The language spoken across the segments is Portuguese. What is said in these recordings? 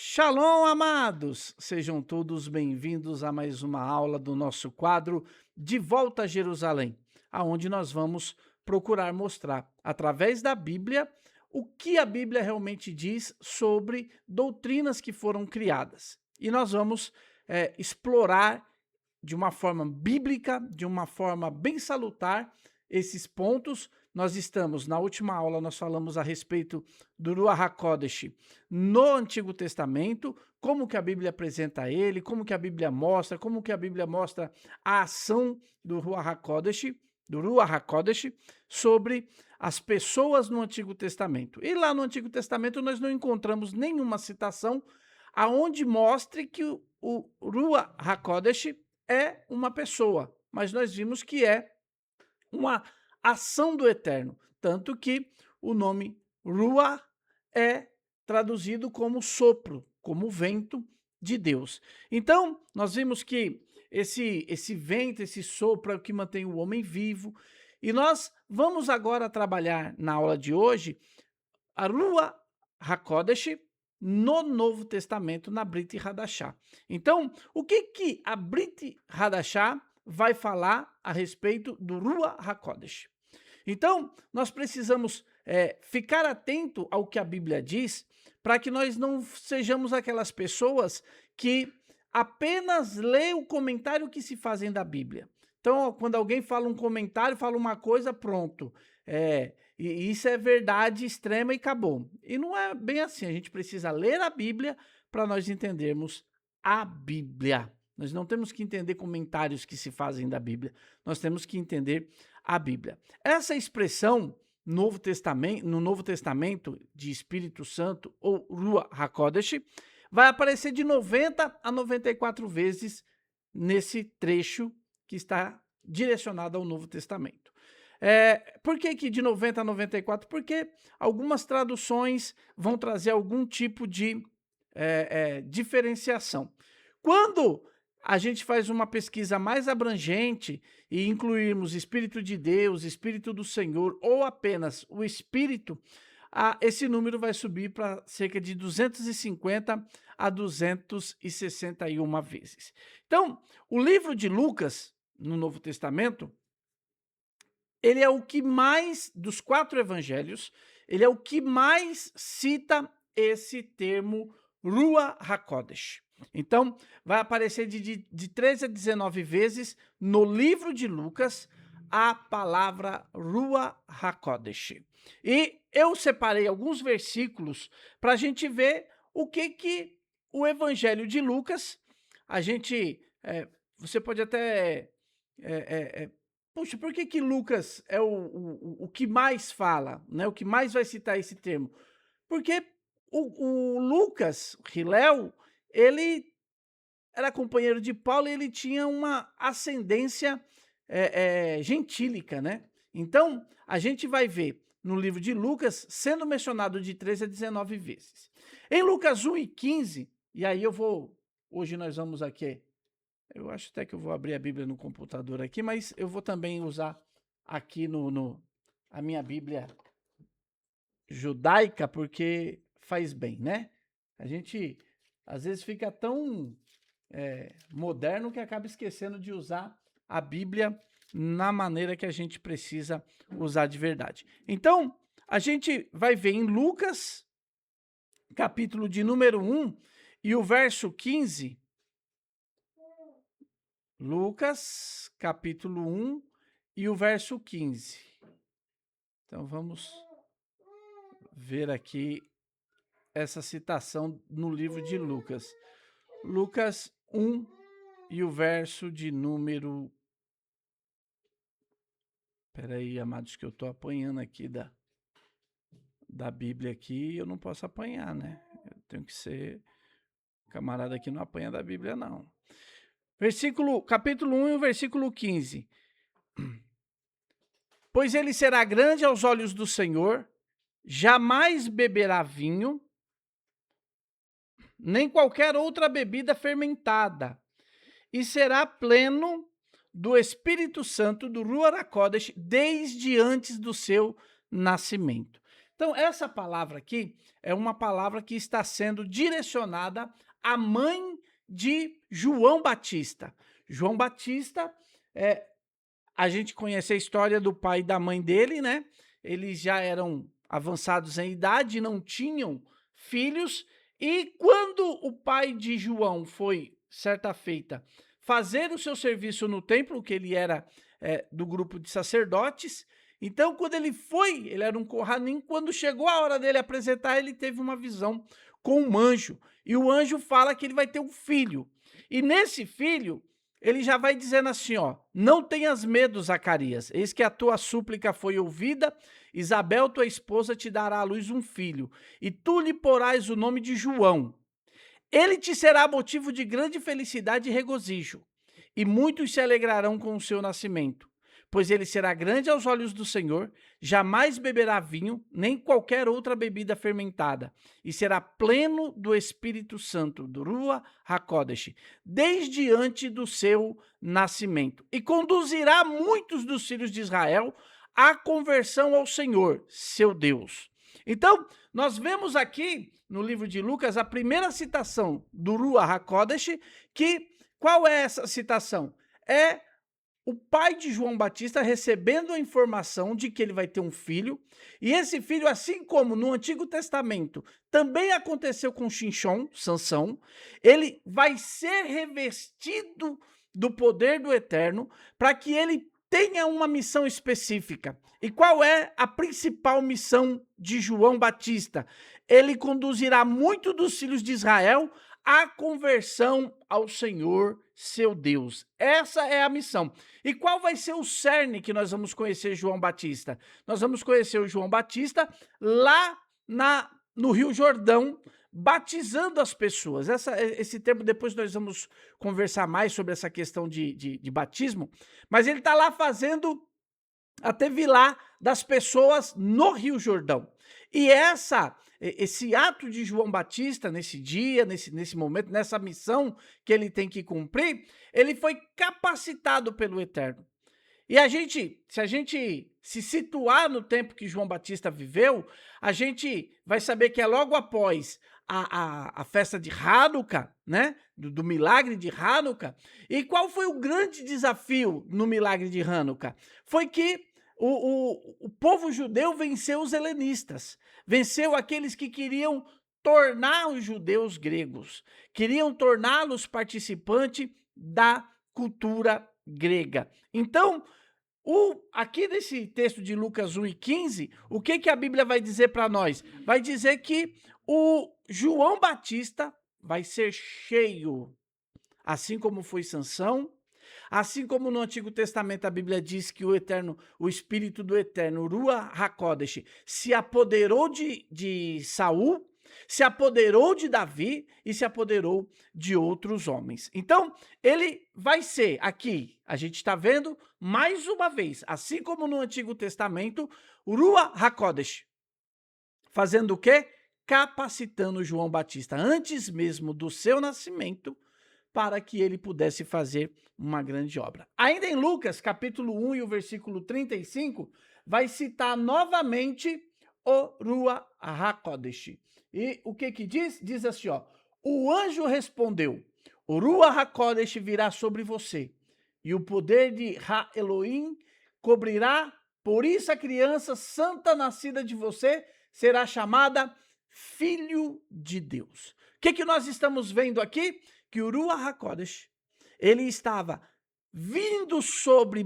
Shalom, amados! Sejam todos bem-vindos a mais uma aula do nosso quadro De Volta a Jerusalém, aonde nós vamos procurar mostrar, através da Bíblia, o que a Bíblia realmente diz sobre doutrinas que foram criadas. E nós vamos explorar de uma forma bíblica, de uma forma bem salutar, esses pontos. Nós estamos, na última aula, nós falamos a respeito do Ruach HaKodesh no Antigo Testamento, como que a Bíblia apresenta ele, como que a Bíblia mostra, como que a Bíblia mostra a ação do Ruach HaKodesh sobre as pessoas no Antigo Testamento. E lá no Antigo Testamento nós não encontramos nenhuma citação aonde mostre que o Ruach HaKodesh é uma pessoa, mas nós vimos que é uma ação do Eterno, tanto que o nome Ruach é traduzido como sopro, como vento de Deus. Então, nós vimos que esse vento, esse sopro é o que mantém o homem vivo, e nós vamos agora trabalhar na aula de hoje a Ruach HaKodesh no Novo Testamento, na Brit Hadashah. Então, o que a Brit Hadashah vai falar a respeito do Ruach HaKodesh? Então, nós precisamos ficar atento ao que a Bíblia diz, para que nós não sejamos aquelas pessoas que apenas lê o comentário que se fazem da Bíblia. Então, quando alguém fala um comentário, fala uma coisa, pronto. E isso é verdade extrema e acabou. E não é bem assim. A gente precisa ler a Bíblia para nós entendermos a Bíblia. Nós não temos que entender comentários que se fazem da Bíblia. Nós temos que entender a Bíblia. Essa expressão no Novo Testamento de Espírito Santo ou Ruach HaKodesh vai aparecer de 90 a 94 vezes nesse trecho que está direcionado ao Novo Testamento. Por que de 90 a 94? Porque algumas traduções vão trazer algum tipo de diferenciação. Quando a gente faz uma pesquisa mais abrangente e incluirmos Espírito de Deus, Espírito do Senhor ou apenas o Espírito, esse número vai subir para cerca de 250 a 261 vezes. Então, o livro de Lucas, no Novo Testamento, ele é o que mais, dos 4 evangelhos, ele é o que mais cita esse termo Ruach HaKodesh. Então, vai aparecer de 13 a 19 vezes no livro de Lucas a palavra Ruach HaKodesh. E eu separei alguns versículos para a gente ver o que o evangelho de Lucas, você pode até puxa, por que Lucas é o que mais fala, né? O que mais vai citar esse termo? Porque o Lucas, Hilel, ele era companheiro de Paulo e ele tinha uma ascendência gentílica, né? Então, a gente vai ver no livro de Lucas sendo mencionado de 13 a 19 vezes. Em Lucas 1 e 15, e aí hoje nós vamos aqui. Eu acho até que eu vou abrir a Bíblia no computador aqui, mas eu vou também usar aqui a minha Bíblia judaica, porque faz bem, né? A gente, às vezes, fica tão moderno que acaba esquecendo de usar a Bíblia na maneira que a gente precisa usar de verdade. Então, a gente vai ver em Lucas, capítulo de número 1, e o verso 15... Lucas, capítulo 1 e o verso 15. Então, vamos ver aqui essa citação no livro de Lucas. Lucas 1 e o verso de número... Espera aí, amados, que eu estou apanhando aqui da Bíblia aqui, eu não posso apanhar, né? Eu tenho que ser... Camarada aqui não apanha da Bíblia, não. Capítulo 1 e o versículo 15. Pois ele será grande aos olhos do Senhor, jamais beberá vinho, nem qualquer outra bebida fermentada, e será pleno do Espírito Santo, do Ruach HaKodesh, desde antes do seu nascimento. Então, essa palavra aqui é uma palavra que está sendo direcionada à mãe de João Batista. João Batista, é, a gente conhece a história do pai e da mãe dele, né? Eles já eram avançados em idade, não tinham filhos, e quando o pai de João foi, certa feita, fazer o seu serviço no templo, que ele era do grupo de sacerdotes, então quando ele foi, ele era um Kohanim, quando chegou a hora dele apresentar, ele teve uma visão com um anjo, e o anjo fala que ele vai ter um filho, e nesse filho, ele já vai dizendo assim, ó, não tenhas medo, Zacarias, eis que a tua súplica foi ouvida, Isabel, tua esposa, te dará à luz um filho, e tu lhe porás o nome de João. Ele te será motivo de grande felicidade e regozijo, e muitos se alegrarão com o seu nascimento, pois ele será grande aos olhos do Senhor, jamais beberá vinho, nem qualquer outra bebida fermentada, e será pleno do Espírito Santo, do Rua HaKodesh, desde antes do seu nascimento, e conduzirá muitos dos filhos de Israel à conversão ao Senhor, seu Deus. Então, nós vemos aqui no livro de Lucas a primeira citação do Rua HaKodesh, que qual é essa citação? É o pai de João Batista recebendo a informação de que ele vai ter um filho, e esse filho, assim como no Antigo Testamento também aconteceu com Shinshon, Sansão, ele vai ser revestido do poder do Eterno para que ele tenha uma missão específica. E qual é a principal missão de João Batista? Ele conduzirá muito dos filhos de Israel à conversão ao Senhor, seu Deus. Essa é a missão. E qual vai ser o cerne que nós vamos conhecer João Batista? Nós vamos conhecer o João Batista lá no Rio Jordão, batizando as pessoas. Esse termo, depois nós vamos conversar mais sobre essa questão de batismo, mas ele está lá fazendo a tevilá das pessoas no Rio Jordão. E esse ato de João Batista, nesse dia, nesse momento, nessa missão que ele tem que cumprir, ele foi capacitado pelo Eterno. E se a gente se situar no tempo que João Batista viveu, a gente vai saber que é logo após a festa de Hanukkah, né? Do milagre de Hanukkah. E qual foi o grande desafio no milagre de Hanukkah? Foi que o povo judeu venceu os helenistas, venceu aqueles que queriam tornar os judeus gregos, queriam torná-los participantes da cultura grega. Então, aqui nesse texto de Lucas 1:15, o que a Bíblia vai dizer para nós? Vai dizer que o João Batista vai ser cheio, assim como foi Sansão, assim como no Antigo Testamento a Bíblia diz que o Espírito do Eterno, Rua HaKodesh, se apoderou de Saul, se apoderou de Davi e se apoderou de outros homens. Então, ele vai ser aqui, a gente está vendo mais uma vez, assim como no Antigo Testamento, Rua HaKodesh, fazendo o quê? Capacitando João Batista, antes mesmo do seu nascimento, para que ele pudesse fazer uma grande obra. Ainda em Lucas, capítulo 1 e o versículo 35, vai citar novamente o Rua HaKodesh. E o que diz? Diz assim, ó, o anjo respondeu, o Rua HaKodesh virá sobre você, e o poder de Ha-Elohim cobrirá, por isso a criança santa nascida de você será chamada Filho de Deus. O que nós estamos vendo aqui? Que o Rua HaKodesh, ele estava vindo sobre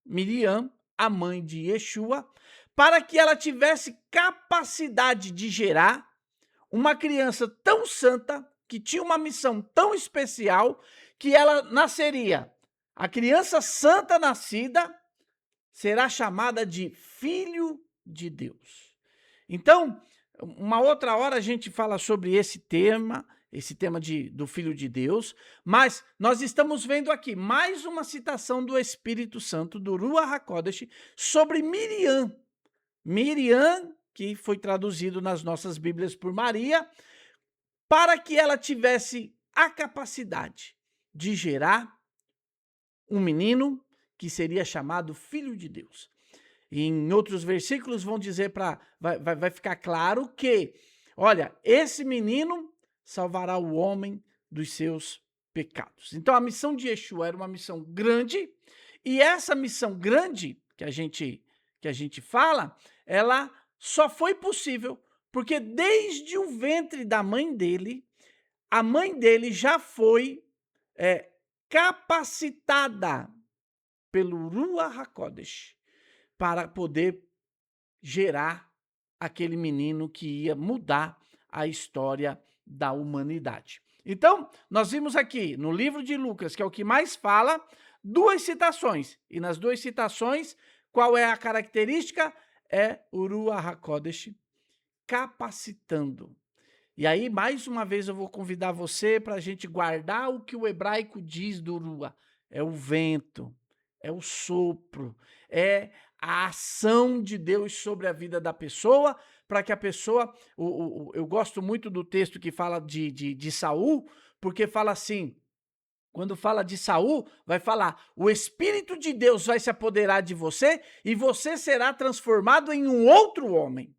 Miriam, a mãe de Yeshua, para que ela tivesse capacidade de gerar uma criança tão santa, que tinha uma missão tão especial, que ela nasceria. A criança santa nascida será chamada de Filho de Deus. Então, uma outra hora a gente fala sobre esse tema do Filho de Deus, mas nós estamos vendo aqui mais uma citação do Espírito Santo, do Rua HaKodesh, sobre Miriam. Miriam, que foi traduzido nas nossas Bíblias por Maria, para que ela tivesse a capacidade de gerar um menino que seria chamado Filho de Deus. E em outros versículos vão dizer vai ficar claro que, olha, esse menino salvará o homem dos seus pecados. Então a missão de Yeshua era uma missão grande, e essa missão grande que a gente fala, ela só foi possível porque desde o ventre da mãe dele, a mãe dele já foi capacitada pelo Ruach HaKodesh para poder gerar aquele menino que ia mudar a história da humanidade. Então, nós vimos aqui no livro de Lucas, que é o que mais fala, duas citações. E nas duas citações, qual é a característica? É o Ruach HaKodesh capacitando. E aí, mais uma vez, eu vou convidar você para a gente guardar o que o hebraico diz do Ruach. É o vento, é o sopro, é a ação de Deus sobre a vida da pessoa, para que a pessoa... eu gosto muito do texto que fala de Saul, porque fala assim, quando fala de Saul, vai falar, o Espírito de Deus vai se apoderar de você e você será transformado em um outro homem.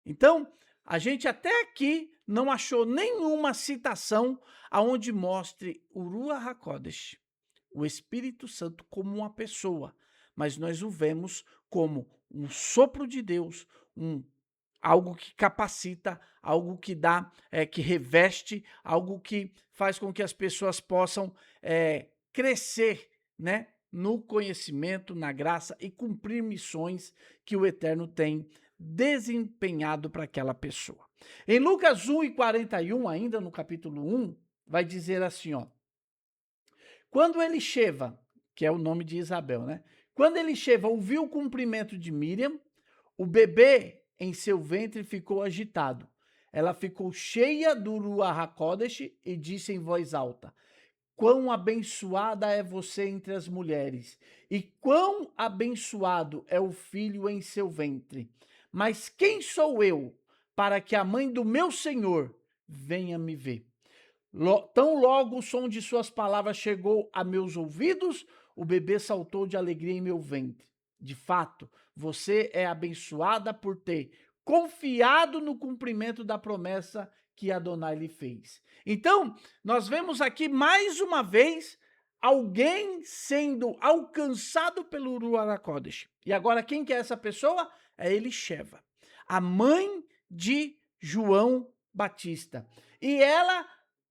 Então, a gente até aqui não achou nenhuma citação aonde mostre o Ruach HaKodesh, o Espírito Santo, como uma pessoa, mas nós o vemos como um sopro de Deus, algo que capacita, algo que dá, que reveste, algo que faz com que as pessoas possam crescer, né, no conhecimento, na graça e cumprir missões que o Eterno tem desempenhado para aquela pessoa. Em Lucas 1:41, ainda no capítulo 1, vai dizer assim, ó: quando Elisheva, que é o nome de Isabel, né? Quando Elisheva ouviu o cumprimento de Miriam, o bebê em seu ventre ficou agitado. Ela ficou cheia do Ruach HaKodesh e disse em voz alta: quão abençoada é você entre as mulheres, e quão abençoado é o filho em seu ventre. Mas quem sou eu para que a mãe do meu Senhor venha me ver? Tão logo o som de suas palavras chegou a meus ouvidos, o bebê saltou de alegria em meu ventre. De fato, você é abençoada por ter confiado no cumprimento da promessa que Adonai lhe fez. Então, nós vemos aqui mais uma vez alguém sendo alcançado pelo Ruach HaKodesh. E agora quem que é essa pessoa? É Elisheva, a mãe de João Batista. E ela,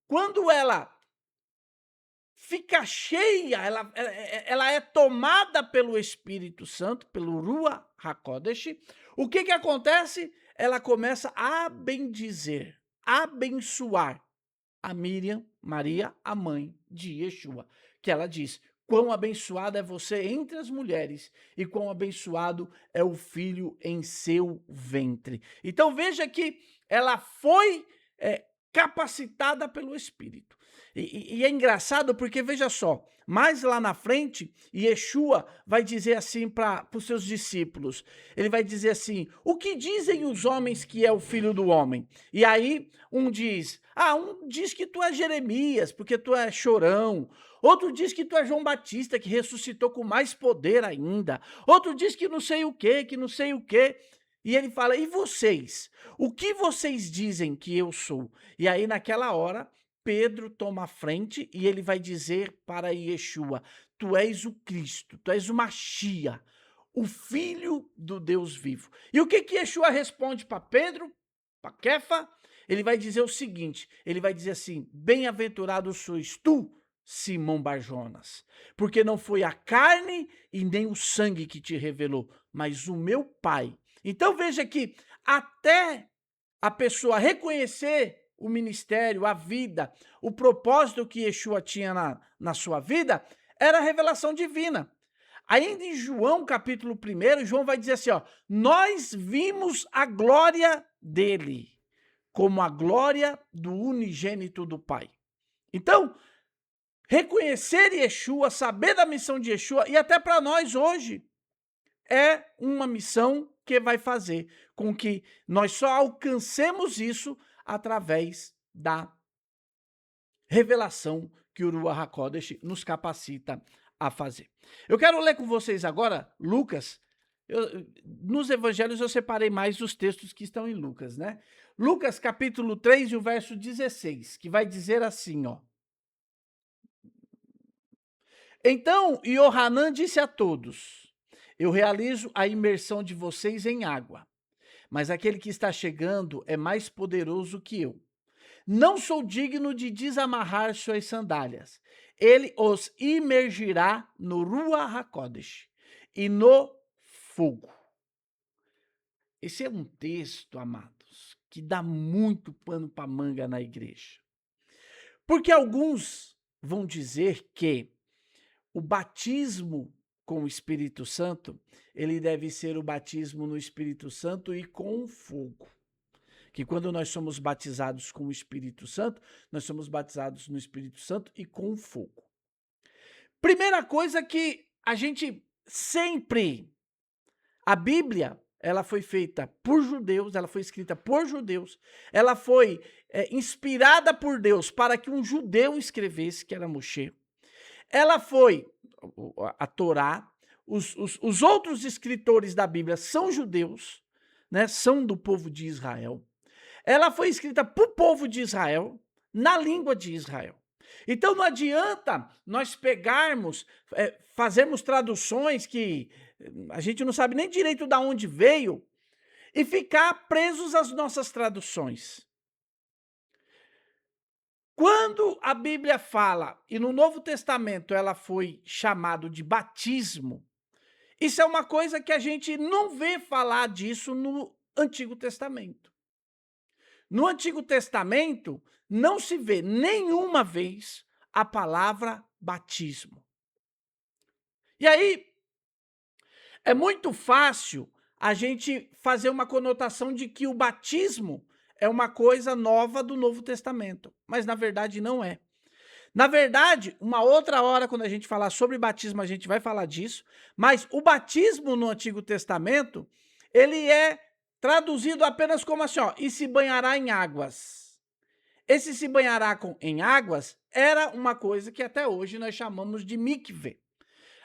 quando ela fica cheia, ela é tomada pelo Espírito Santo, pelo Ruach HaKodesh, o que acontece? Ela começa a bendizer, abençoar a Miriam, Maria, a mãe de Yeshua, que ela diz: quão abençoada é você entre as mulheres e quão abençoado é o filho em seu ventre. Então veja que ela foi capacitada pelo Espírito. E é engraçado porque, veja só, mais lá na frente, Yeshua vai dizer assim para os seus discípulos, ele vai dizer assim: o que dizem os homens que é o filho do homem? E aí um diz que tu é Jeremias, porque tu é chorão. Outro diz que tu é João Batista, que ressuscitou com mais poder ainda. Outro diz que não sei o quê, que não sei o quê. E ele fala: e vocês? O que vocês dizem que eu sou? E aí naquela hora, Pedro toma a frente e ele vai dizer para Yeshua: tu és o Cristo, tu és o Machia, o Filho do Deus vivo. E o que Yeshua responde para Pedro, para Kefa? Ele vai dizer o seguinte, ele vai dizer assim: bem-aventurado sois tu, Simão Barjonas, porque não foi a carne e nem o sangue que te revelou, mas o meu Pai. Então veja que até a pessoa reconhecer o ministério, a vida, o propósito que Yeshua tinha na sua vida, era a revelação divina. Ainda em João capítulo 1, João vai dizer assim, ó: nós vimos a glória dele, como a glória do unigênito do Pai. Então, reconhecer Yeshua, saber da missão de Yeshua, e até para nós hoje, é uma missão que vai fazer com que nós só alcancemos isso através da revelação que o Ruach HaKodesh nos capacita a fazer. Eu quero ler com vocês agora Lucas. Nos evangelhos eu separei mais os textos que estão em Lucas, né? Lucas capítulo 3 e o verso 16, que vai dizer assim, ó. Então Ioanã disse a todos: eu realizo a imersão de vocês em água, mas aquele que está chegando é mais poderoso que eu. Não sou digno de desamarrar suas sandálias. Ele os imergirá no Ruach HaKodesh e no fogo. Esse é um texto, amados, que dá muito pano para manga na igreja. Porque alguns vão dizer que o batismo com o Espírito Santo, ele deve ser o batismo no Espírito Santo e com fogo. Que quando nós somos batizados com o Espírito Santo, nós somos batizados no Espírito Santo e com fogo. Primeira coisa que a gente sempre... A Bíblia, ela foi feita por judeus, ela foi escrita por judeus, ela foi inspirada por Deus para que um judeu escrevesse, que era Moshe. Ela foi, a Torá, os outros escritores da Bíblia são judeus, né, são do povo de Israel. Ela foi escrita para o povo de Israel, na língua de Israel. Então não adianta nós pegarmos, fazermos traduções que a gente não sabe nem direito de onde veio e ficar presos às nossas traduções. Quando a Bíblia fala, e no Novo Testamento ela foi chamado de batismo, isso é uma coisa que a gente não vê falar disso no Antigo Testamento. No Antigo Testamento, não se vê nenhuma vez a palavra batismo. E aí, é muito fácil a gente fazer uma conotação de que o batismo é uma coisa nova do Novo Testamento, mas na verdade não é. Na verdade, uma outra hora, quando a gente falar sobre batismo, a gente vai falar disso, mas o batismo no Antigo Testamento, ele é traduzido apenas como assim, ó, e se banhará em águas. Esse se banhará em águas era uma coisa que até hoje nós chamamos de mikve.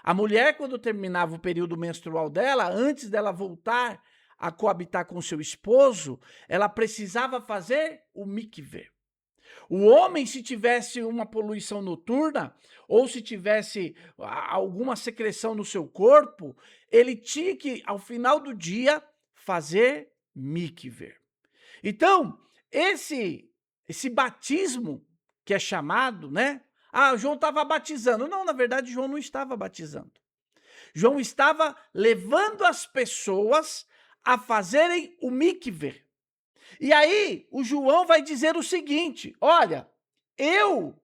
A mulher, quando terminava o período menstrual dela, antes dela voltar a coabitar com seu esposo, ela precisava fazer o mikve. O homem, se tivesse uma poluição noturna, ou se tivesse alguma secreção no seu corpo, ele tinha que, ao final do dia, fazer mikve. Então, esse batismo que é chamado, né? Ah, João estava batizando. Não, na verdade, João não estava batizando. João estava levando as pessoas a fazerem o mikve. E aí, o João vai dizer o seguinte: olha, eu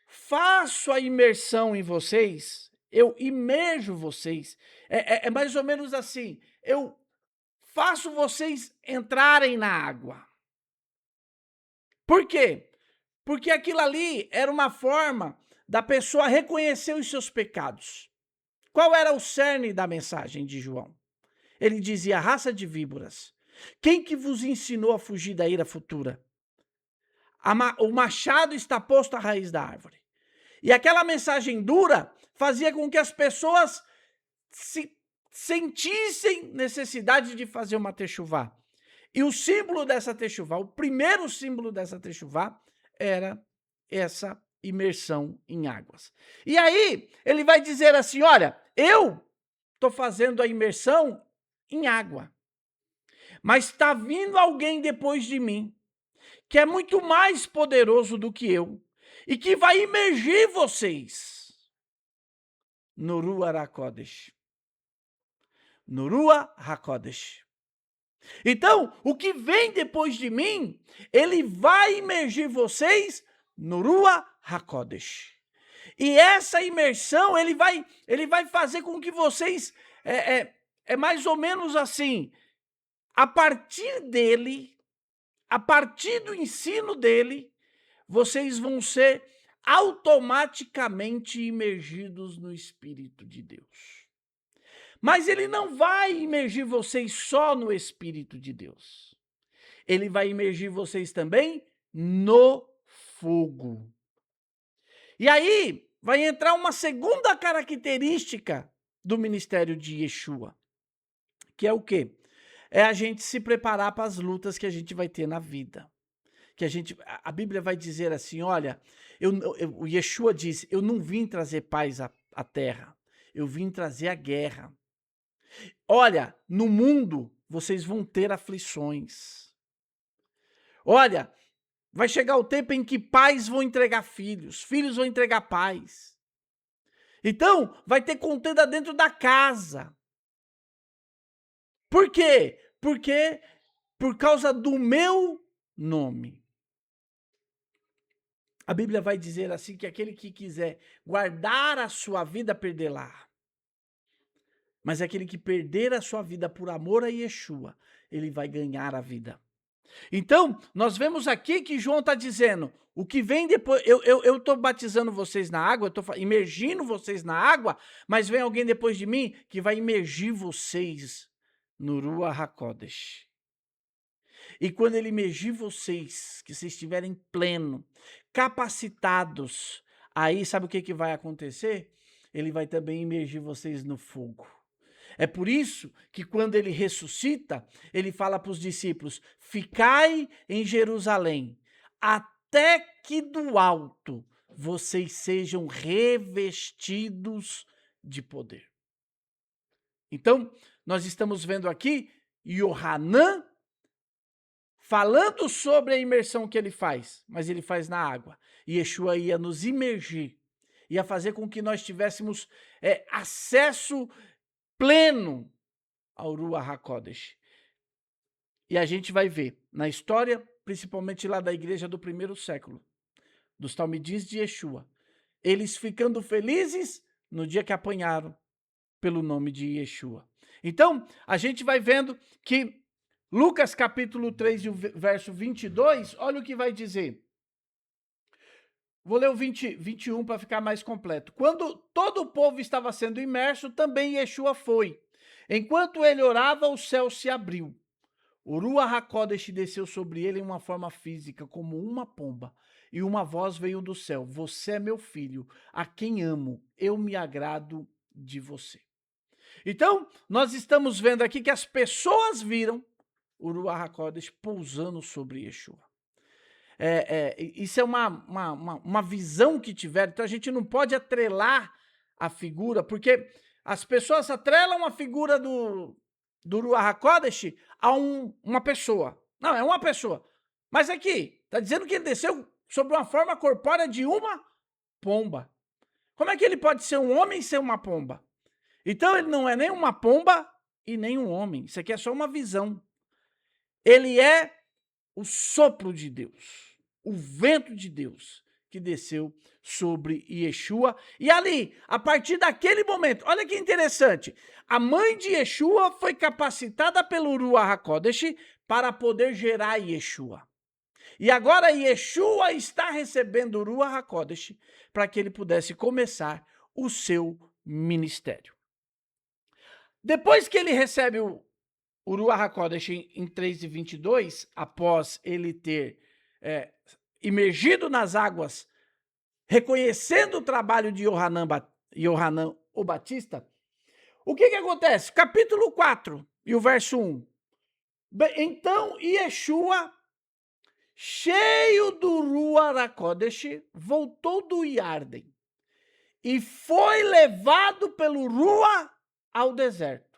faço a imersão em vocês, eu imerjo vocês. É mais ou menos assim, eu faço vocês entrarem na água. Por quê? Porque aquilo ali era uma forma da pessoa reconhecer os seus pecados. Qual era o cerne da mensagem de João? Ele dizia: raça de víboras, quem que vos ensinou a fugir da ira futura? O machado está posto à raiz da árvore. E aquela mensagem dura fazia com que as pessoas se sentissem necessidade de fazer uma techuvá. E o símbolo dessa techuvá, o primeiro símbolo dessa techuvá, era essa imersão em águas. E aí, ele vai dizer assim: olha, eu estou fazendo a imersão em água, mas está vindo alguém depois de mim, que é muito mais poderoso do que eu, e que vai imergir vocês no Ruach HaKodesh. No Ruach HaKodesh. Então, o que vem depois de mim, ele vai imergir vocês no Ruach HaKodesh. E essa imersão, ele vai fazer com que vocês, é mais ou menos assim, a partir dele, a partir do ensino dele, vocês vão ser automaticamente imergidos no Espírito de Deus. Mas ele não vai imergir vocês só no Espírito de Deus. Ele vai imergir vocês também no fogo. E aí, vai entrar uma segunda característica do ministério de Yeshua, que é o quê? É a gente se preparar para as lutas que a gente vai ter na vida. Que a Bíblia vai dizer assim, olha, o Yeshua diz, eu não vim trazer paz à terra, eu vim trazer a guerra. Olha, no mundo vocês vão ter aflições. Olha, vai chegar o tempo em que pais vão entregar filhos, filhos vão entregar pais. Então, vai ter contenda dentro da casa. Por quê? Porque por causa do meu nome. A Bíblia vai dizer assim que aquele que quiser guardar a sua vida, perdê-la. Mas aquele que perder a sua vida por amor a Yeshua, ele vai ganhar a vida. Então, nós vemos aqui que João está dizendo, o que vem depois, eu estou batizando vocês na água, eu estou imergindo vocês na água, mas vem alguém depois de mim que vai imergir vocês no Ruach HaKodesh. E quando ele imergir vocês, que vocês estiverem pleno, capacitados, aí sabe o que vai acontecer? Ele vai também imergir vocês no fogo. É por isso que quando ele ressuscita, ele fala para os discípulos, ficai em Jerusalém, até que do alto vocês sejam revestidos de poder. Então, nós estamos vendo aqui Yohanan falando sobre a imersão que ele faz, mas ele faz na água. E Yeshua ia nos imergir, ia fazer com que nós tivéssemos acesso pleno ao Ruach HaKodesh. E a gente vai ver na história, principalmente lá da igreja do primeiro século, dos talmidins de Yeshua, eles ficando felizes no dia que apanharam pelo nome de Yeshua. Então, a gente vai vendo que Lucas capítulo 3, verso 22, olha o que vai dizer. Vou ler o 21 para ficar mais completo. Quando todo o povo estava sendo imerso, também Yeshua foi. Enquanto ele orava, o céu se abriu. O Ruach HaKodesh desceu sobre ele em uma forma física, como uma pomba. E uma voz veio do céu. Você é meu filho, a quem amo. Eu me agrado de você. Então, nós estamos vendo aqui que as pessoas viram o Ruach HaKodesh pousando sobre Yeshua. Isso é uma visão que tiveram, então a gente não pode atrelar a figura, porque as pessoas atrelam a figura do Ruach HaKodesh a uma pessoa. Não, é uma pessoa. Mas aqui, está dizendo que ele desceu sob uma forma corpórea de uma pomba. Como é que ele pode ser um homem e ser uma pomba? Então ele não é nem uma pomba e nem um homem. Isso aqui é só uma visão. Ele é o sopro de Deus, o vento de Deus que desceu sobre Yeshua. E ali, a partir daquele momento, olha que interessante, a mãe de Yeshua foi capacitada pelo Ruach HaKodesh para poder gerar Yeshua. E agora Yeshua está recebendo o Ruach HaKodesh para que ele pudesse começar o seu ministério. Depois que ele recebe o Ruach HaKodesh em 3:22, após ele ter imergido nas águas, reconhecendo o trabalho de Yohanan o Batista, o que acontece? Capítulo 4 e o verso 1. Então Yeshua, cheio do Ruach HaKodesh, voltou do Iarden e foi levado pelo Ruach ao deserto.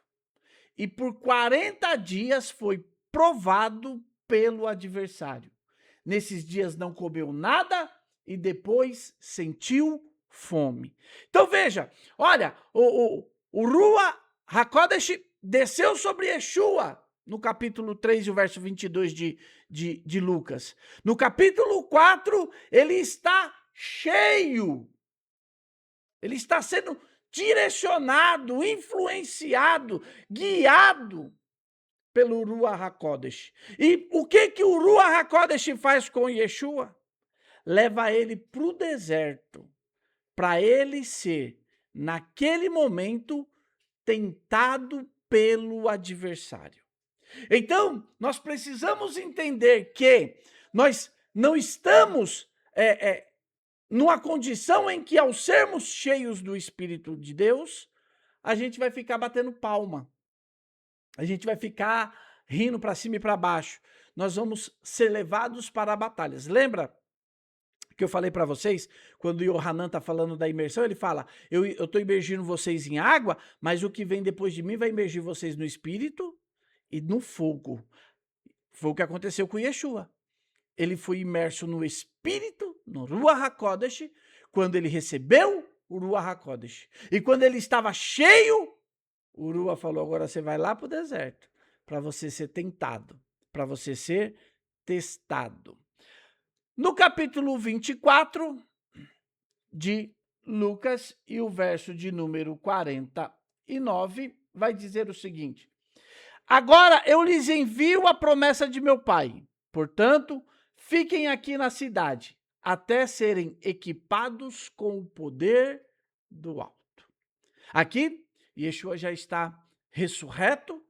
E por 40 dias foi provado pelo adversário. Nesses dias não comeu nada e depois sentiu fome. Então veja, olha, o Ruach HaKodesh desceu sobre Yeshua no capítulo 3 e o verso 22 de Lucas. No capítulo 4, ele está cheio. Ele está sendo direcionado, influenciado, guiado pelo Ruach HaKodesh. E o que o Ruach HaKodesh faz com Yeshua? Leva ele para o deserto, para ele ser, naquele momento, tentado pelo adversário. Então, nós precisamos entender que nós não estamos numa condição em que, ao sermos cheios do Espírito de Deus, a gente vai ficar batendo palma. A gente vai ficar rindo para cima e para baixo. Nós vamos ser levados para batalhas. Lembra que eu falei para vocês, quando o Yohanan está falando da imersão, ele fala, eu estou imergindo vocês em água, mas o que vem depois de mim vai imergir vocês no Espírito e no fogo. Foi o que aconteceu com Yeshua. Ele foi imerso no Espírito, no Ruach HaKodesh, quando ele recebeu o Ruach HaKodesh. E quando ele estava cheio, o Ruach falou, agora você vai lá para o deserto, para você ser tentado, para você ser testado. No capítulo 24 de Lucas, e o verso de número 49, vai dizer o seguinte, agora eu lhes envio a promessa de meu Pai, portanto, fiquem aqui na cidade, até serem equipados com o poder do alto. Aqui, Yeshua já está ressurreto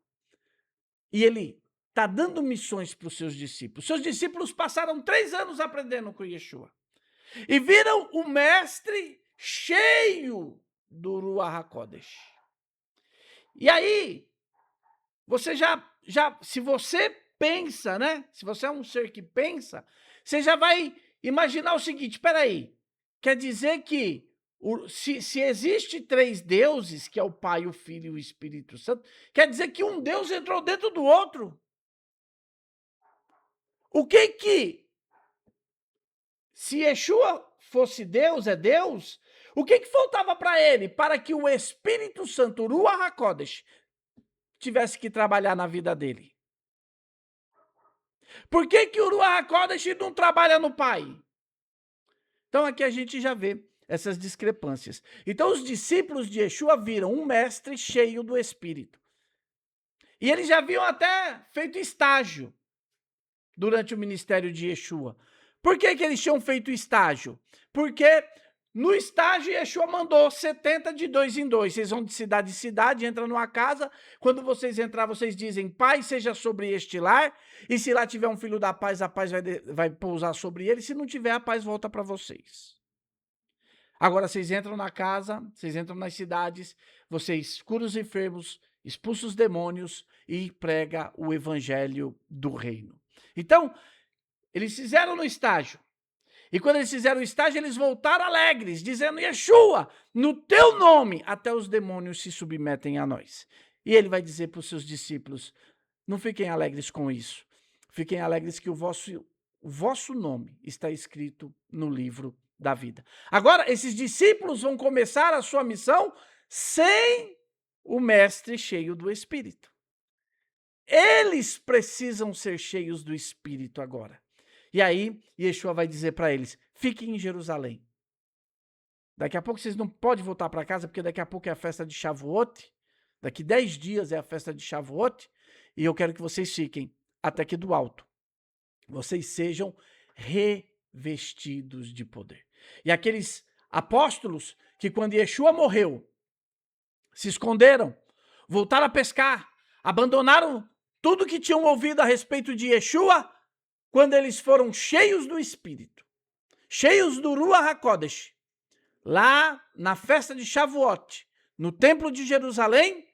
e ele está dando missões para os seus discípulos. Seus discípulos passaram 3 anos aprendendo com Yeshua e viram o mestre cheio do Ruach HaKodesh. E aí, você se você pensa, né? Se você é um ser que pensa, você já vai imaginar o seguinte, espera aí, quer dizer que se existe 3 deuses, que é o Pai, o Filho e o Espírito Santo, quer dizer que um Deus entrou dentro do outro. O que se Yeshua fosse Deus, é Deus, o que faltava para ele, para que o Espírito Santo, o Ruach HaKodesh, tivesse que trabalhar na vida dele? Por que o Ruach HaKodesh não trabalha no Pai? Então aqui a gente já vê essas discrepâncias. Então os discípulos de Yeshua viram um mestre cheio do Espírito. E eles já haviam até feito estágio durante o ministério de Yeshua. Por que eles tinham feito estágio? Porque no estágio Yeshua mandou 70 de 2 em 2. Vocês vão de cidade em cidade, entram numa casa. Quando vocês entrar, vocês dizem, paz seja sobre este lar. E se lá tiver um filho da paz, a paz vai pousar sobre ele. Se não tiver, a paz volta para vocês. Agora vocês entram na casa, vocês entram nas cidades, vocês curam os enfermos, expulsam os demônios e prega o evangelho do reino. Então, eles fizeram no estágio. E quando eles fizeram o estágio, eles voltaram alegres, dizendo, Yeshua, no teu nome, até os demônios se submetem a nós. E ele vai dizer para os seus discípulos, não fiquem alegres com isso. Fiquem alegres que o vosso nome está escrito no livro da vida. Agora, esses discípulos vão começar a sua missão sem o mestre cheio do Espírito. Eles precisam ser cheios do Espírito agora. E aí, Yeshua vai dizer para eles, fiquem em Jerusalém. Daqui a pouco vocês não podem voltar para casa, porque daqui a pouco é a festa de Shavuot. Daqui 10 dias é a festa de Shavuot. E eu quero que vocês fiquem até que do alto vocês sejam revestidos de poder. E aqueles apóstolos que quando Yeshua morreu, se esconderam, voltaram a pescar, abandonaram tudo que tinham ouvido a respeito de Yeshua, quando eles foram cheios do Espírito, cheios do Ruach HaKodesh, lá na festa de Shavuot, no templo de Jerusalém,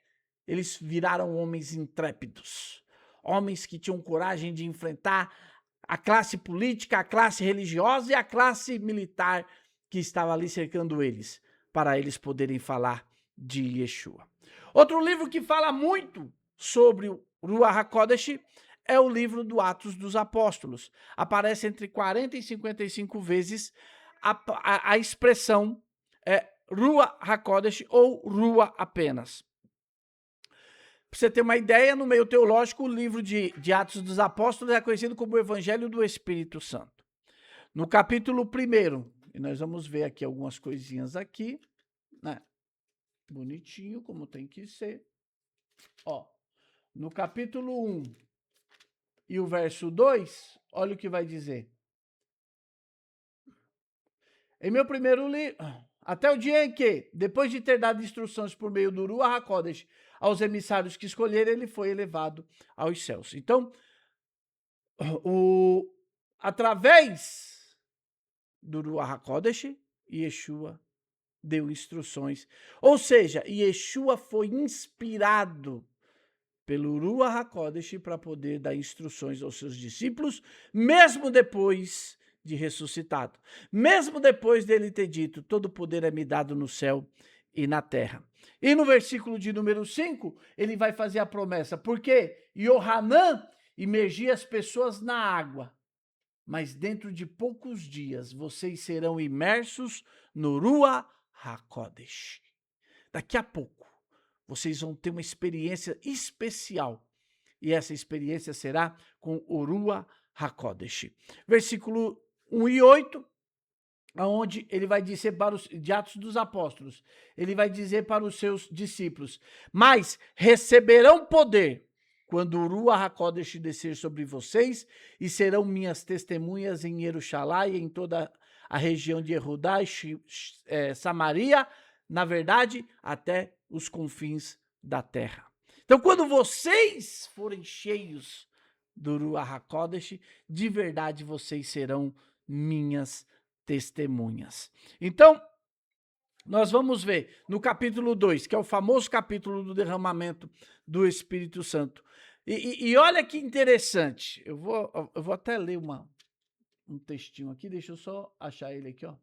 eles viraram homens intrépidos, homens que tinham coragem de enfrentar a classe política, a classe religiosa e a classe militar que estava ali cercando eles, para eles poderem falar de Yeshua. Outro livro que fala muito sobre o Ruach HaKodesh é o livro do Atos dos Apóstolos. Aparece entre 40 e 55 vezes a expressão Ruach HaKodesh ou Ruach apenas. Para você ter uma ideia, no meio teológico, o livro de Atos dos Apóstolos é conhecido como o Evangelho do Espírito Santo. No capítulo 1, e nós vamos ver aqui algumas coisinhas aqui, né? Bonitinho, como tem que ser. Ó, no capítulo 1 e o verso 2, olha o que vai dizer. Em meu primeiro livro, até o dia em que, depois de ter dado instruções por meio do Ruach HaKodesh aos emissários que escolheram, ele foi elevado aos céus. Então, através do Ruach HaKodesh, Yeshua deu instruções. Ou seja, Yeshua foi inspirado pelo Ruach HaKodesh para poder dar instruções aos seus discípulos, mesmo depois de ressuscitado. Mesmo depois dele ter dito, todo poder é me dado no céu e na terra. E no versículo de número 5, ele vai fazer a promessa, porque Yohanan imergia as pessoas na água, mas dentro de poucos dias vocês serão imersos no Ruach HaKodesh. Daqui a pouco, vocês vão ter uma experiência especial. E essa experiência será com o Ruach HaKodesh. Versículo 1 e 8, onde ele vai dizer para os de Atos dos Apóstolos, ele vai dizer para os seus discípulos, mas receberão poder quando o Ruach HaKodesh descer sobre vocês, e serão minhas testemunhas em Jerusalém, em toda a região de Judá e Samaria, na verdade, até os confins da terra. Então, quando vocês forem cheios do Ruach HaKodesh, de verdade vocês serão minhas testemunhas. Então, nós vamos ver no capítulo 2, que é o famoso capítulo do derramamento do Espírito Santo. E olha que interessante, eu vou até ler um textinho aqui, deixa eu só achar ele aqui, ó.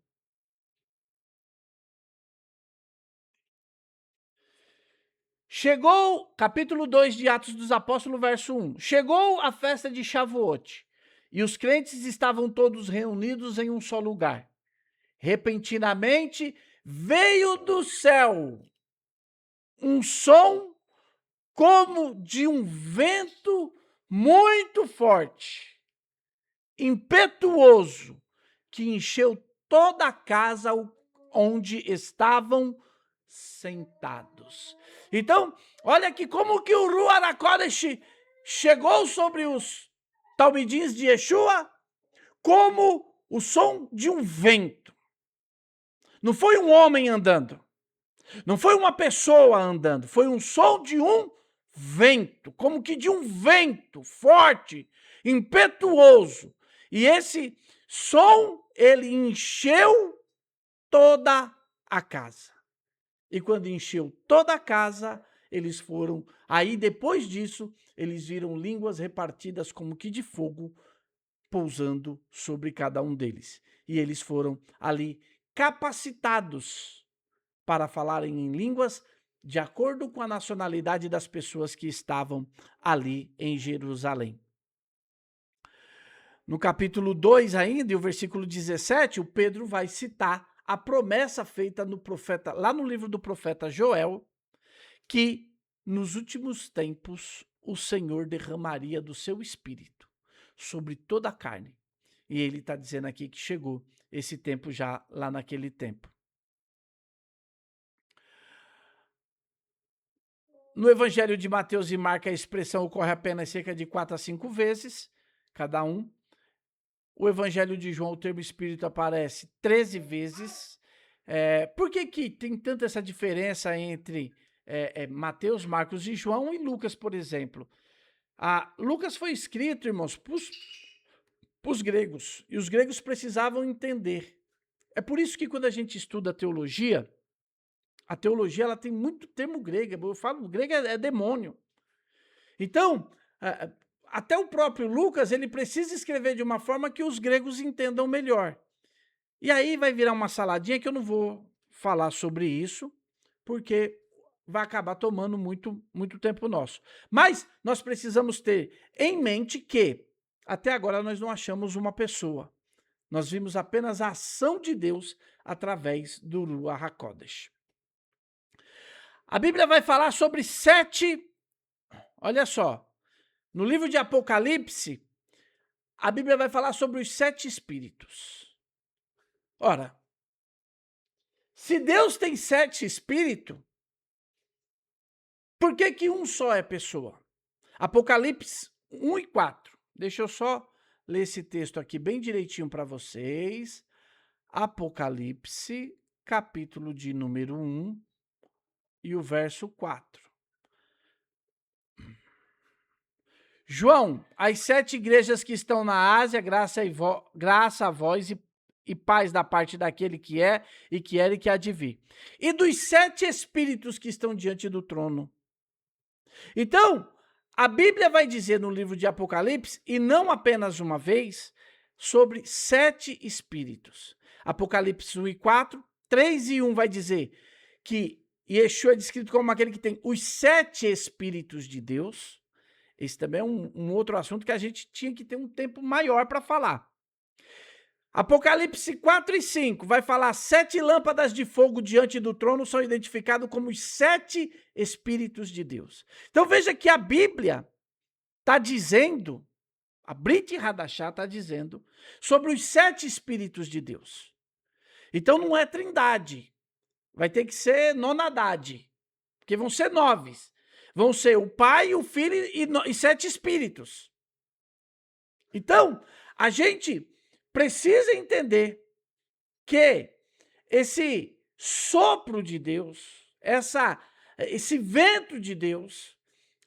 Chegou, capítulo 2 de Atos dos Apóstolos, verso 1. Chegou a festa de Shavuot, e os crentes estavam todos reunidos em um só lugar. Repentinamente veio do céu um som como de um vento muito forte, impetuoso, que encheu toda a casa onde estavam sentados. Então, olha aqui como que o Ruach HaKodesh chegou sobre os talmidins de Yeshua, como o som de um vento. Não foi um homem andando, não foi uma pessoa andando, foi um som de um vento, como que de um vento forte, impetuoso. E esse som, ele encheu toda a casa. E quando encheu toda a casa, eles foram... Aí, depois disso, eles viram línguas repartidas como que de fogo, pousando sobre cada um deles. E eles foram ali capacitados para falarem em línguas de acordo com a nacionalidade das pessoas que estavam ali em Jerusalém. No capítulo 2 ainda, e o versículo 17, o Pedro vai citar a promessa feita no profeta, lá no livro do profeta Joel, que nos últimos tempos o Senhor derramaria do seu espírito sobre toda a carne. E ele está dizendo aqui que chegou esse tempo já lá naquele tempo. No Evangelho de Mateus e Marcos, a expressão ocorre apenas cerca de 4 a 5 vezes, cada um. O Evangelho de João, o termo Espírito aparece 13 vezes. Por que tem tanta essa diferença entre Mateus, Marcos e João e Lucas, por exemplo? Lucas foi escrito, irmãos, para os gregos, e os gregos precisavam entender. É por isso que quando a gente estuda teologia, a teologia ela tem muito termo grego. Eu falo, grego é demônio. Então, até o próprio Lucas, ele precisa escrever de uma forma que os gregos entendam melhor. E aí vai virar uma saladinha que eu não vou falar sobre isso, porque vai acabar tomando muito tempo nosso. Mas nós precisamos ter em mente que, até agora, nós não achamos uma pessoa. Nós vimos apenas a ação de Deus através do Ruach HaKodesh. A Bíblia vai falar sobre 7, olha só, no livro de Apocalipse, a Bíblia vai falar sobre os 7 espíritos. Ora, se Deus tem 7 espíritos, por que que um só é pessoa? Apocalipse 1 e 4. Deixa eu só ler esse texto aqui bem direitinho para vocês. Apocalipse, capítulo de número 1 e o verso 4. João, as 7 igrejas que estão na Ásia, graça a vós e paz da parte daquele que é, e que era e que há de vir. E dos 7 espíritos que estão diante do trono. Então, a Bíblia vai dizer no livro de Apocalipse, e não apenas uma vez, sobre 7 espíritos. Apocalipse 1 e 4, 3 e 1 vai dizer que Yeshua é descrito como aquele que tem os 7 espíritos de Deus. Esse também é um outro assunto que a gente tinha que ter um tempo maior para falar. Apocalipse 4 e 5 vai falar 7 lâmpadas de fogo diante do trono são identificados como os 7 espíritos de Deus. Então veja que a Bíblia está dizendo, a Brit Hadashah está dizendo, sobre os 7 espíritos de Deus. Então não é trindade, vai ter que ser nonadade, porque vão ser 9. Vão ser o Pai, o Filho e 7 espíritos. Então, a gente precisa entender que esse sopro de Deus, esse vento de Deus,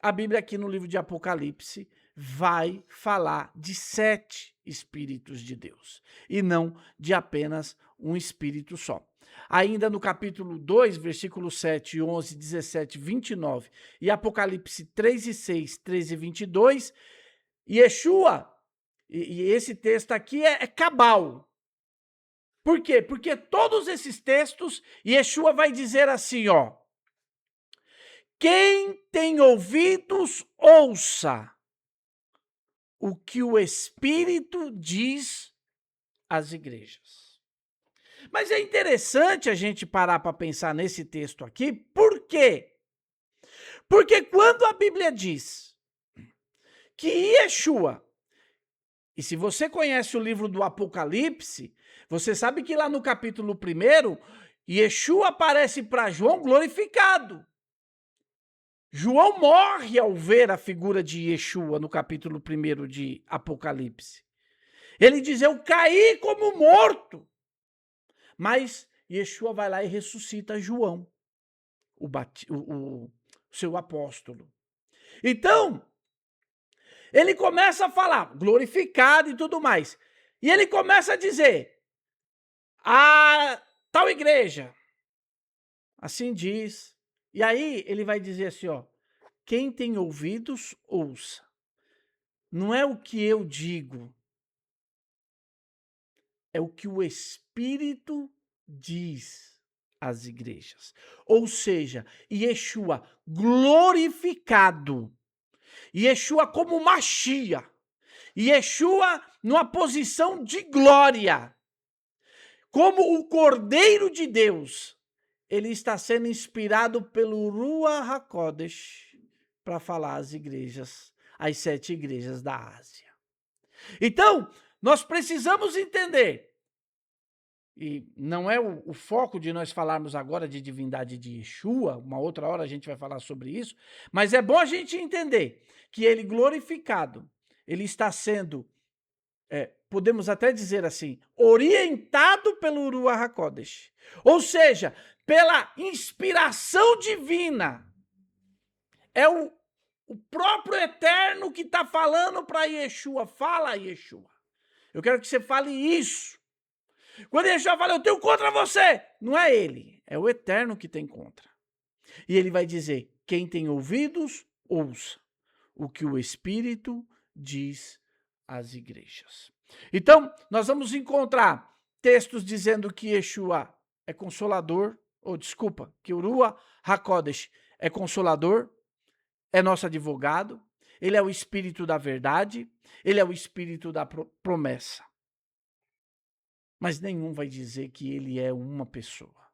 a Bíblia aqui no livro de Apocalipse vai falar de 7 espíritos de Deus e não de apenas um espírito só. Ainda no capítulo 2, versículos 7, 11, 17, 29 e Apocalipse 3 e 6, 13 e 22, Yeshua, e esse texto aqui é cabal. Por quê? Porque todos esses textos, Yeshua vai dizer assim, ó: quem tem ouvidos, ouça o que o Espírito diz às igrejas. Mas é interessante a gente parar para pensar nesse texto aqui, por quê? Porque quando a Bíblia diz que Yeshua, e se você conhece o livro do Apocalipse, você sabe que lá no capítulo 1, Yeshua aparece para João glorificado. João morre ao ver a figura de Yeshua no capítulo 1 de Apocalipse. Ele diz, eu caí como morto. Mas Yeshua vai lá e ressuscita João, o seu apóstolo. Então, ele começa a falar, glorificado e tudo mais. E ele começa a dizer, a tal igreja, assim diz. E aí ele vai dizer assim, ó, quem tem ouvidos, ouça. Não é o que eu digo, é o que o Espírito diz às igrejas. Ou seja, Yeshua glorificado, Yeshua como Machia, Yeshua numa posição de glória, como o Cordeiro de Deus, ele está sendo inspirado pelo Ruach HaKodesh para falar às igrejas, às 7 igrejas da Ásia. Então, nós precisamos entender, e não é o foco de nós falarmos agora de divindade de Yeshua, uma outra hora a gente vai falar sobre isso, mas é bom a gente entender que ele glorificado, ele está sendo, podemos até dizer assim, orientado pelo Ruach HaKodesh, ou seja, pela inspiração divina. É o próprio Eterno que está falando para Yeshua. Fala, Yeshua. Eu quero que você fale isso. Quando Yeshua fala, eu tenho contra você, não é ele, é o Eterno que tem contra. E ele vai dizer, quem tem ouvidos, ouça o que o Espírito diz às igrejas. Então, nós vamos encontrar textos dizendo que Yeshua é consolador, que o Ruach HaKodesh é consolador, é nosso advogado, ele é o Espírito da verdade, ele é o Espírito da promessa. Mas nenhum vai dizer que ele é uma pessoa.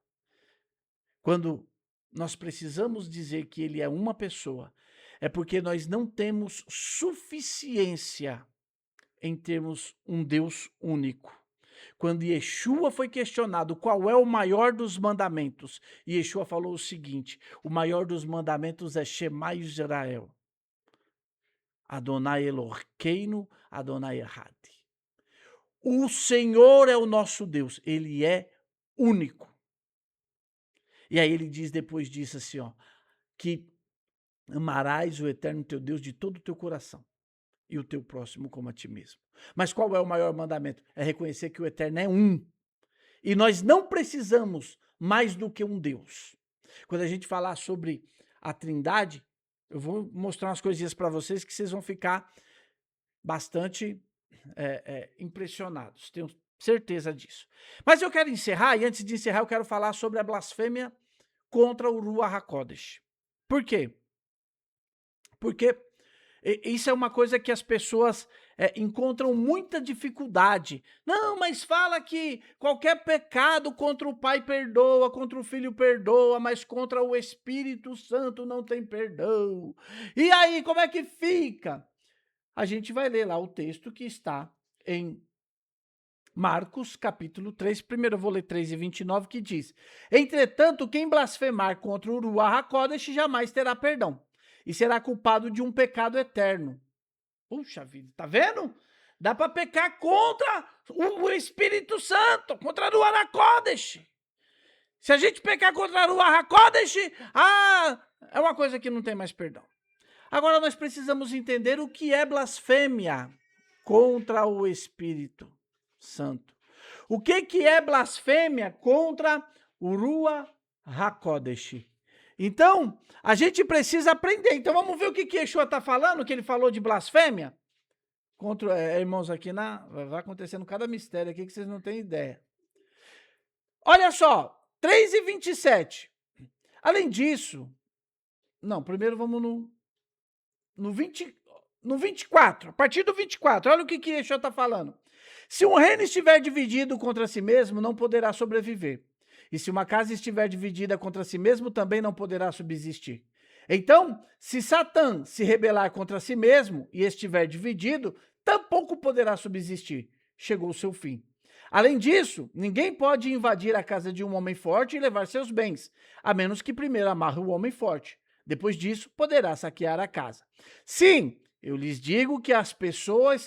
Quando nós precisamos dizer que ele é uma pessoa, é porque nós não temos suficiência em termos um Deus único. Quando Yeshua foi questionado qual é o maior dos mandamentos, Yeshua falou o seguinte, o maior dos mandamentos é Shema Israel. Adonai Eloheinu, Adonai Echad. O Senhor é o nosso Deus, ele é único. E aí ele diz depois disso assim, ó, que amarás o Eterno teu Deus de todo o teu coração e o teu próximo como a ti mesmo. Mas qual é o maior mandamento? É reconhecer que o Eterno é um. E nós não precisamos mais do que um Deus. Quando a gente falar sobre a Trindade, eu vou mostrar umas coisinhas para vocês que vocês vão ficar bastante impressionados. Tenho certeza disso. Mas eu quero encerrar, e antes de encerrar eu quero falar sobre a blasfêmia contra o Ruach HaKodesh. Por quê? Porque isso é uma coisa que as pessoas encontram muita dificuldade. Não, mas fala que qualquer pecado contra o Pai perdoa, contra o Filho perdoa, mas contra o Espírito Santo não tem perdão. E aí, como é que fica? A gente vai ler lá o texto que está em Marcos, capítulo 3, primeiro eu vou ler 3:29, que diz: Entretanto, quem blasfemar contra o Ruach HaKodesh jamais terá perdão, e será culpado de um pecado eterno. Puxa vida, tá vendo? Dá para pecar contra o Espírito Santo, contra o Ruach HaKodesh. Se a gente pecar contra o Ruach HaKodesh, é uma coisa que não tem mais perdão. Agora nós precisamos entender o que é blasfêmia contra o Espírito Santo. O que é blasfêmia contra o Ruach HaKodesh? Então, a gente precisa aprender. Então, vamos ver o que Yeshua está falando, que ele falou de blasfêmia? Irmãos, aqui vai acontecendo cada mistério aqui que vocês não têm ideia. Olha só, 3:27. Além disso, não, primeiro vamos no 24, a partir do 24, olha o que Yeshua está falando. Se um reino estiver dividido contra si mesmo, não poderá sobreviver. E se uma casa estiver dividida contra si mesmo, também não poderá subsistir. Então, se Satã se rebelar contra si mesmo e estiver dividido, tampouco poderá subsistir. Chegou o seu fim. Além disso, ninguém pode invadir a casa de um homem forte e levar seus bens, a menos que primeiro amarre o homem forte. Depois disso, poderá saquear a casa. Sim, eu lhes digo que as pessoas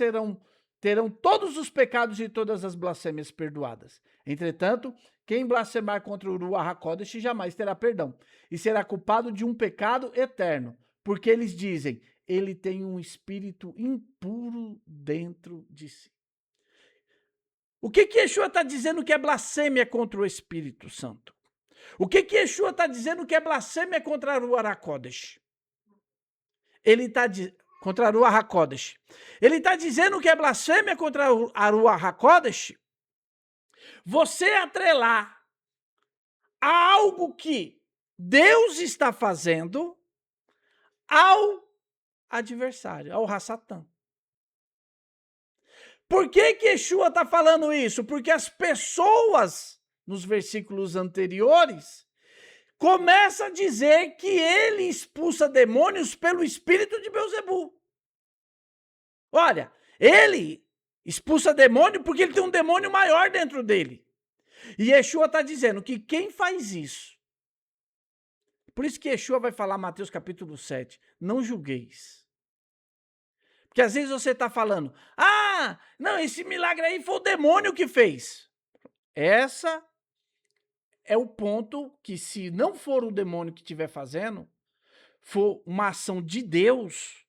terão todos os pecados e todas as blasfêmias perdoadas. Entretanto, quem blasfemar contra o Ruach HaKodesh jamais terá perdão, e será culpado de um pecado eterno, porque eles dizem, ele tem um espírito impuro dentro de si. O que Yeshua está dizendo que é blasfêmia contra o Espírito Santo? O que Yeshua está dizendo que é blasfêmia contra o Ruach HaKodesh? Ele está contra a Ruach HaKodesh. Ele está dizendo que é blasfêmia contra a Ruach HaKodesh você atrelar a algo que Deus está fazendo ao adversário, ao Satã. Por que Yeshua está falando isso? Porque as pessoas, nos versículos anteriores, começam a dizer que ele expulsa demônios pelo espírito de Belzebu. Olha, ele expulsa demônio porque ele tem um demônio maior dentro dele. E Yeshua está dizendo que quem faz isso, por isso que Yeshua vai falar Mateus capítulo 7, não julgueis. Porque às vezes você está falando, não, esse milagre aí foi o demônio que fez. Essa é o ponto que, se não for o demônio que estiver fazendo, for uma ação de Deus,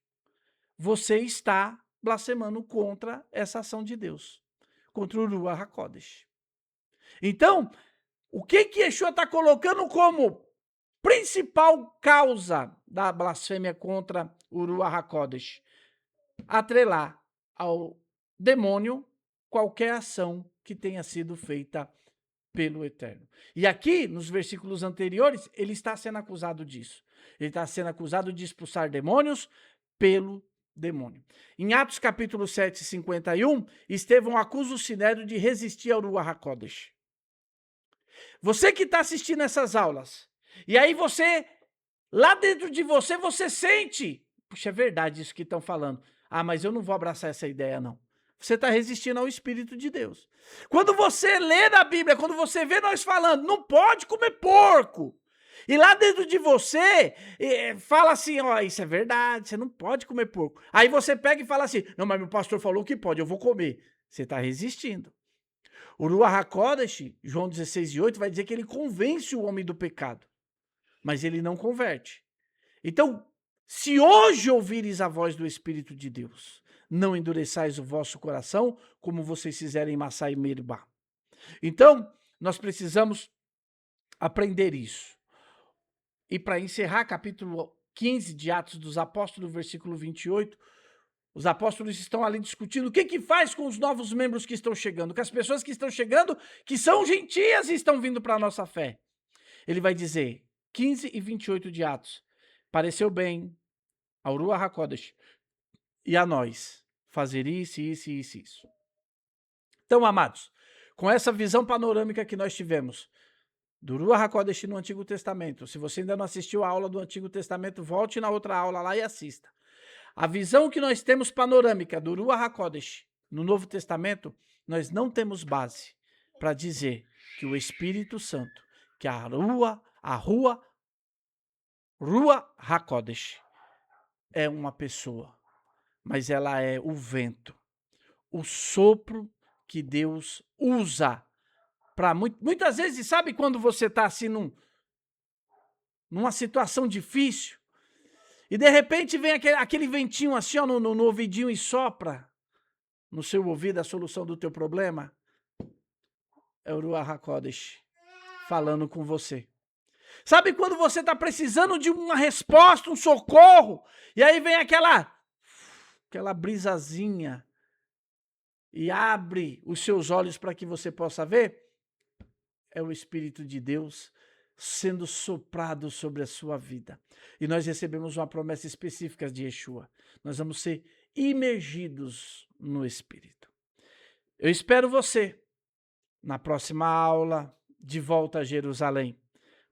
você está blasfemando contra essa ação de Deus, contra o Ruach HaKodesh. Então, o que Yeshua está colocando como principal causa da blasfêmia contra o Ruach HaKodesh? Atrelar ao demônio qualquer ação que tenha sido feita pelo Eterno. E aqui, nos versículos anteriores, ele está sendo acusado disso. Ele está sendo acusado de expulsar demônios pelo demônio. Em Atos capítulo 7, 51, Estevão acusa o Sinédrio de resistir ao Ruach HaKodesh. Você que está assistindo essas aulas, e aí você, lá dentro de você, você sente, puxa, é verdade isso que estão falando. Mas eu não vou abraçar essa ideia, não. Você está resistindo ao Espírito de Deus. Quando você lê na Bíblia, quando você vê nós falando, não pode comer porco. E lá dentro de você, fala assim, isso é verdade, você não pode comer porco. Aí você pega e fala assim, não, mas meu pastor falou que pode, eu vou comer. Você está resistindo. O Ruach HaKodesh, João 16:8, vai dizer que ele convence o homem do pecado. Mas ele não converte. Então, se hoje ouvires a voz do Espírito de Deus, não endureçais o vosso coração, como vocês fizeram em Massá e Meribá. Então, nós precisamos aprender isso. E para encerrar, capítulo 15 de Atos dos Apóstolos, versículo 28, os apóstolos estão ali discutindo o que que faz com os novos membros que estão chegando, com as pessoas que estão chegando, que são gentias e estão vindo para a nossa fé. Ele vai dizer, 15 e 28 de Atos, pareceu bem ao Ruach HaKodesh e a nós fazer isso, isso, isso, isso. Então, amados, com essa visão panorâmica que nós tivemos do Ruach HaKodesh no Antigo Testamento, se você ainda não assistiu a aula do Antigo Testamento, volte na outra aula lá e assista. A visão que nós temos panorâmica do Ruach HaKodesh no Novo Testamento, nós não temos base para dizer que o Espírito Santo, que a Ruach HaKodesh é uma pessoa, mas ela é o vento, o sopro que Deus usa para muitas vezes, sabe quando você está assim numa situação difícil e de repente vem aquele ventinho assim ó, no ouvidinho e sopra no seu ouvido a solução do teu problema? É o Ruach HaKodesh falando com você. Sabe quando você está precisando de uma resposta, um socorro, e aí vem aquela brisazinha e abre os seus olhos para que você possa ver? É o Espírito de Deus sendo soprado sobre a sua vida. E nós recebemos uma promessa específica de Yeshua. Nós vamos ser imergidos no Espírito. Eu espero você na próxima aula de Volta a Jerusalém.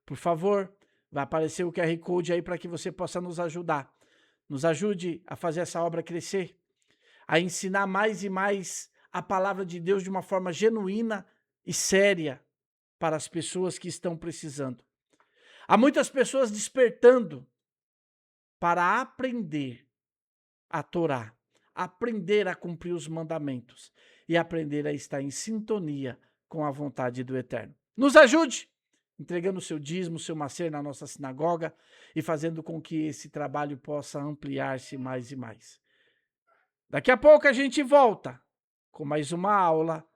Por favor, vai aparecer o QR Code aí para que você possa nos ajudar. Nos ajude a fazer essa obra crescer, a ensinar mais e mais a palavra de Deus de uma forma genuína e séria para as pessoas que estão precisando. Há muitas pessoas despertando para aprender a Torá, aprender a cumprir os mandamentos e aprender a estar em sintonia com a vontade do Eterno. Nos ajude, entregando o seu dízimo, o seu macer na nossa sinagoga e fazendo com que esse trabalho possa ampliar-se mais e mais. Daqui a pouco a gente volta com mais uma aula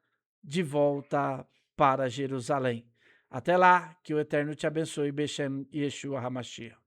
de volta para Jerusalém. Até lá, que o Eterno te abençoe, Beshem Yeshua HaMashiach.